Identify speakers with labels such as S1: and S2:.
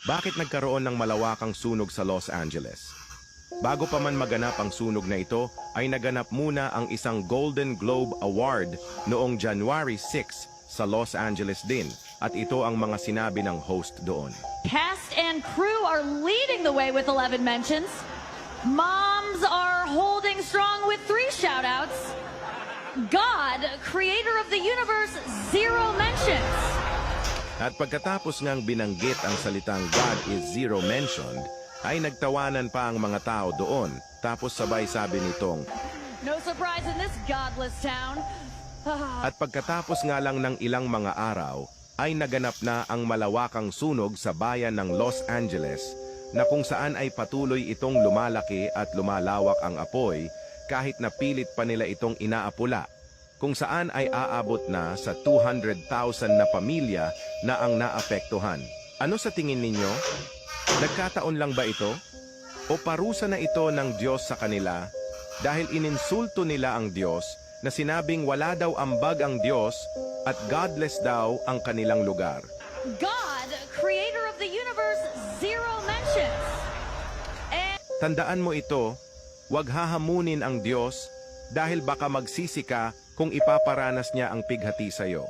S1: Bakit nagkaroon ng malawakang sunog sa Los Angeles? Bago pa man maganap ang sunog na ito, ay naganap muna ang isang Golden Globe Award noong January 6 sa Los Angeles din. At ito ang mga sinabi ng host doon.
S2: Cast and crew are leading the way with 11 mentions. Moms are holding strong with 3 shout-outs. God, creator of the universe, 0 mentions.
S1: At pagkatapos ngang binanggit ang salitang God is zero mentioned, ay nagtawanan pa ang mga tao doon. Tapos sabay sabi nitong,
S2: No surprise in this godless town.
S1: at pagkatapos nga lang ng ilang mga araw, ay naganap na ang malawakang sunog sa bayan ng Los Angeles na kung saan ay patuloy itong lumalaki at lumalawak ang apoy kahit na pilit pa nila itong inaapula, kung saan ay aabot na sa 200,000 na pamilya na ang naapektuhan. Ano sa tingin ninyo? Nagkataon lang ba ito? O parusa na ito ng Diyos sa kanila dahil ininsulto nila ang Diyos na sinabing wala daw ambag ang Diyos at godless daw ang kanilang lugar?
S2: God, creator of the universe, 0 mentions.
S1: Tandaan mo ito, huwag hahamunin ang Diyos dahil baka magsisi ka kung ipaparanas niya ang pighati sa iyo.